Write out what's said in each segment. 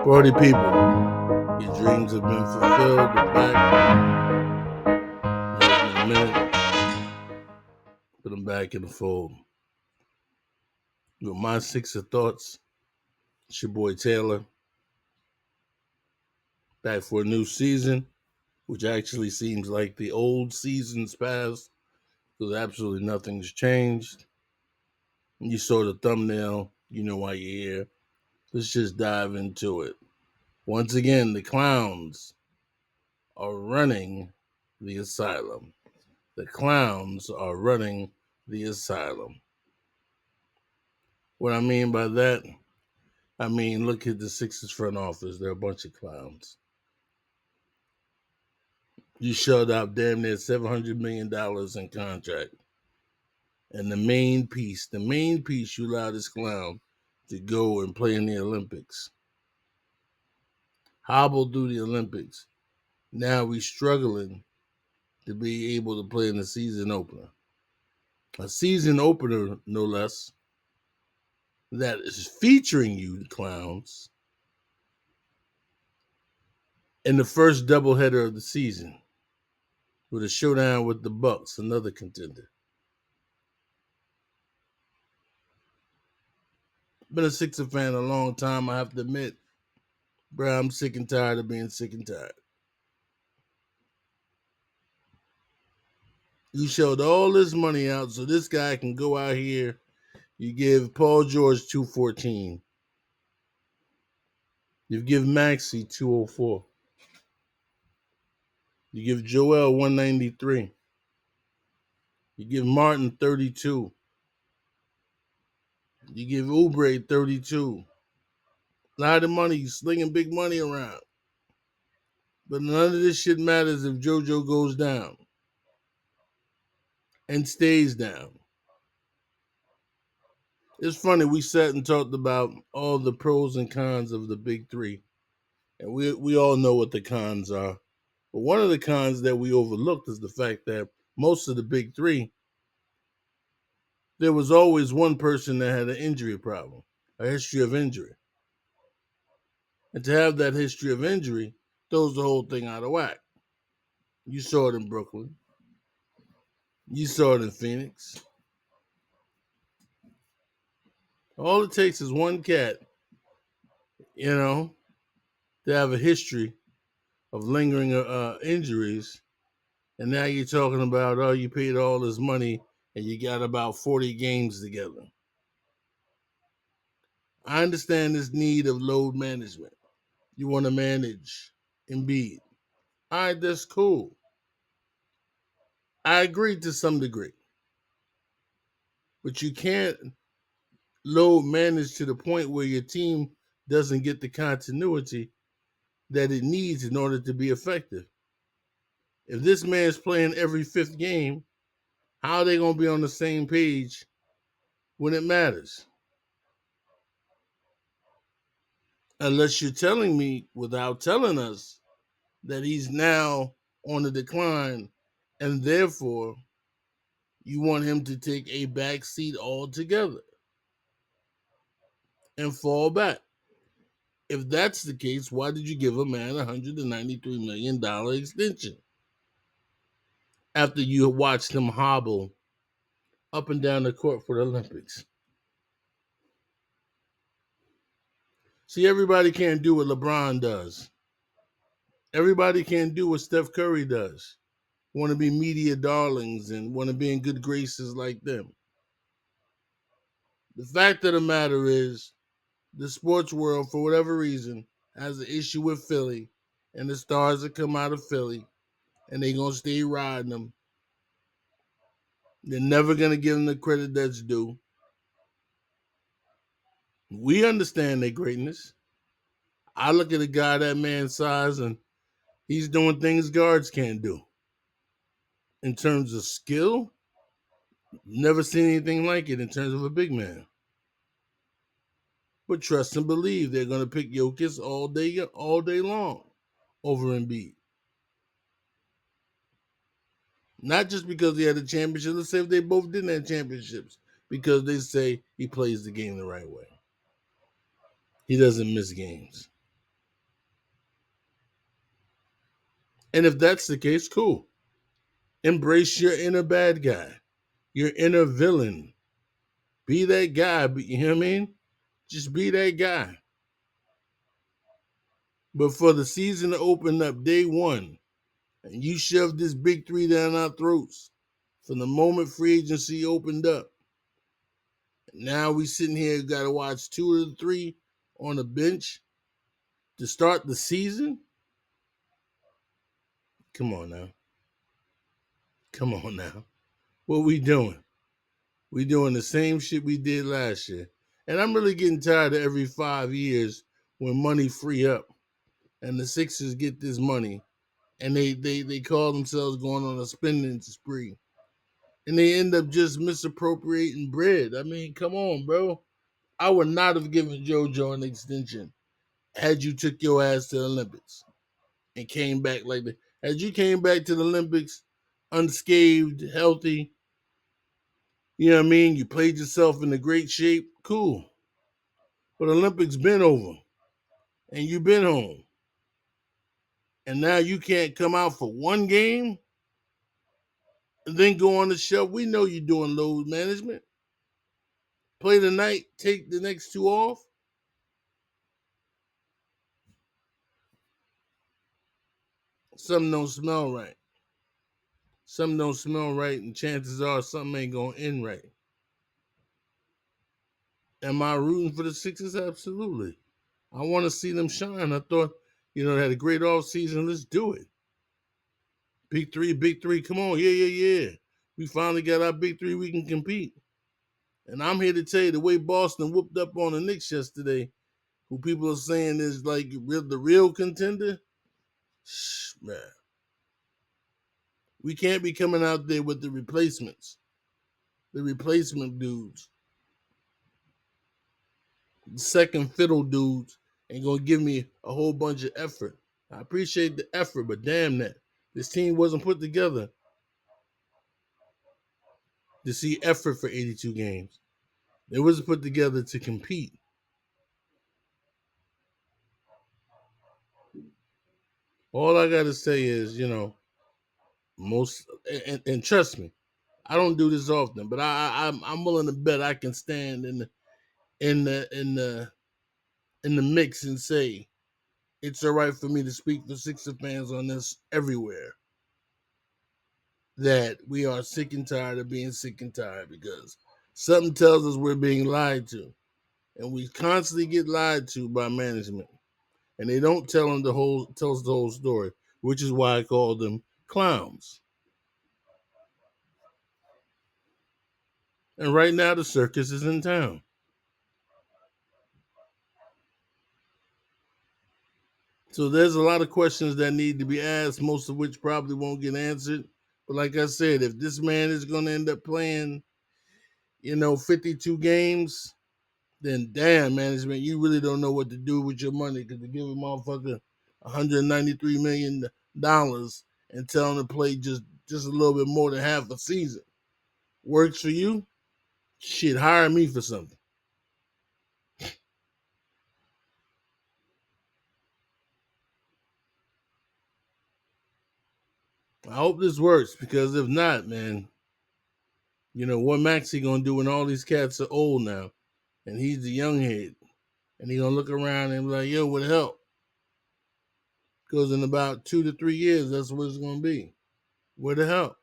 Party people, your dreams have been fulfilled. We're back. Give me a minute. Put them back in the fold. With my six of thoughts, it's your boy Taylor. Back for a new season, which actually seems like the old season's past because absolutely nothing's changed. You saw the thumbnail, you know why you're here. Let's just dive into it. Once again, the clowns are running the asylum. The clowns are running the asylum. What I mean by that, I mean, look at the Sixers front office. They're a bunch of clowns. You shelled out damn near $700 million in contract. And the main piece, you allowed this clown to go and play in the Olympics. Hobbled through the Olympics. Now we struggling to be able to play in the season opener. A season opener, no less, that is featuring you clowns in the first doubleheader of the season with a showdown with the Bucks, another contender. Been a Sixer fan a long time, I have to admit. Bro, I'm sick and tired of being sick and tired. You showed all this money out so this guy can go out here. You give Paul George 214. You give Maxey 204. You give Joel 193. You give Martin 32. You give Oubre 32. A lot of money, you slinging big money around. But none of this shit matters if JoJo goes down and stays down. It's funny, we sat and talked about all the pros and cons of the big three. And we all know what the cons are. But one of the cons that we overlooked is the fact that most of the big three, there was always one person that had an injury problem, a history of injury. And to have that history of injury throws the whole thing out of whack. You saw it in Brooklyn. You saw it in Phoenix. All it takes is one cat, you know, to have a history of lingering injuries. And now you're talking about, oh, you paid all this money and you got about 40 games together. I understand this need of load management. You want to manage Embiid. All right, that's cool. I agree to some degree. But you can't load manage to the point where your team doesn't get the continuity that it needs in order to be effective. If this man's playing every fifth game, how are they going to be on the same page when it matters? Unless you're telling me without telling us that he's now on the decline and therefore you want him to take a back seat altogether and fall back. If that's the case, why did you give a man a $193 million extension after you watched him hobble up and down the court for the Olympics? See, everybody can't do what LeBron does. Everybody can't do what Steph Curry does. Want to be media darlings and want to be in good graces like them. The fact of the matter is, the sports world, for whatever reason, has an issue with Philly and the stars that come out of Philly, and they're going to stay riding them. They're never going to give them the credit that's due. We understand their greatness. I look at a guy that man's size, and he's doing things guards can't do. In terms of skill, never seen anything like it in terms of a big man. But trust and believe they're going to pick Jokic all day long over Embiid. Not just because he had a championship. Let's say if they both didn't have championships, because they say he plays the game the right way. He doesn't miss games. And if that's the case, cool. Embrace your inner bad guy, your inner villain. Be that guy. You know what I mean? Just be that guy. But for the season to open up day one, and you shoved this big three down our throats from the moment free agency opened up, now we sitting here got to watch two of the three on the bench to start the season. Come on now. Come on now. What we doing? We doing the same shit we did last year. And I'm really getting tired of every 5 years when money free up and the Sixers get this money and they call themselves going on a spending spree. And they end up just misappropriating bread. I mean, come on, bro. I would not have given JoJo an extension had you took your ass to the Olympics and came back like that. Had you came back to the Olympics unscathed, healthy, you know what I mean? You played yourself into great shape, cool. But Olympics been over and you been home. And now you can't come out for one game and then go on the shelf. We know you're doing load management. Play the night, take the next two off. Something don't smell right. Something don't smell right, and chances are something ain't gonna end right. Am I rooting for the Sixers? Absolutely. I want to see them shine. I thought, they had a great off season. Let's do it. Big three, big three. Come on, yeah. We finally got our big three. We can compete. And I'm here to tell you the way Boston whooped up on the Knicks yesterday, who people are saying is like the real contender. Man, we can't be coming out there with the replacements, the replacement dudes, the second fiddle dudes, ain't gonna give me a whole bunch of effort. I appreciate the effort, but damn that. This team wasn't put together to see effort for 82 games. It wasn't put together to compete. All I gotta say is, most and trust me, I don't do this often, but I'm willing to bet I can stand in the mix and say it's all right for me to speak for Sixer fans on this everywhere. That we are sick and tired of being sick and tired because something tells us we're being lied to, and we constantly get lied to by management, and they don't tell us the whole story, which is why I call them clowns. And right now, the circus is in town. So there's a lot of questions that need to be asked, most of which probably won't get answered. But like I said, if this man is going to end up playing, 52 games, then damn, management, you really don't know what to do with your money because to give a motherfucker $193 million and tell him to play just a little bit more than half a season works for you, shit, hire me for something. I hope this works because if not, man, what Maxie gonna do when all these cats are old now and he's the young head and he gonna look around and be like, yo, what the hell? Because in about 2 to 3 years, that's what it's gonna be. Where the hell?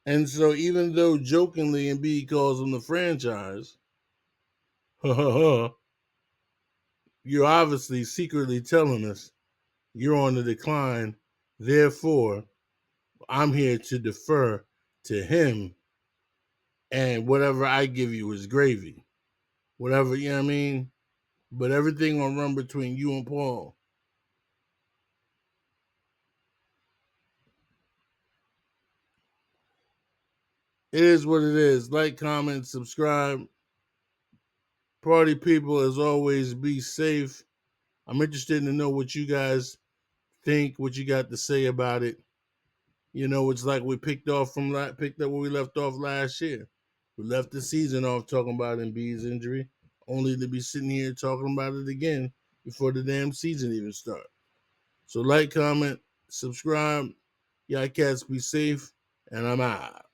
And so even though jokingly Embiid calls him the franchise, you're obviously secretly telling us you're on the decline. Therefore, I'm here to defer to him, and whatever I give you is gravy. Whatever, you know what I mean? But everything gonna run between you and Paul. It is what it is. Like, comment, subscribe. Party people, as always, be safe. I'm interested to know what you guys think, what you got to say about it. It's like we picked up where we left off last year. We left the season off talking about Embiid's injury, only to be sitting here talking about it again before the damn season even starts. So like, comment, subscribe. Y'all cats be safe, and I'm out.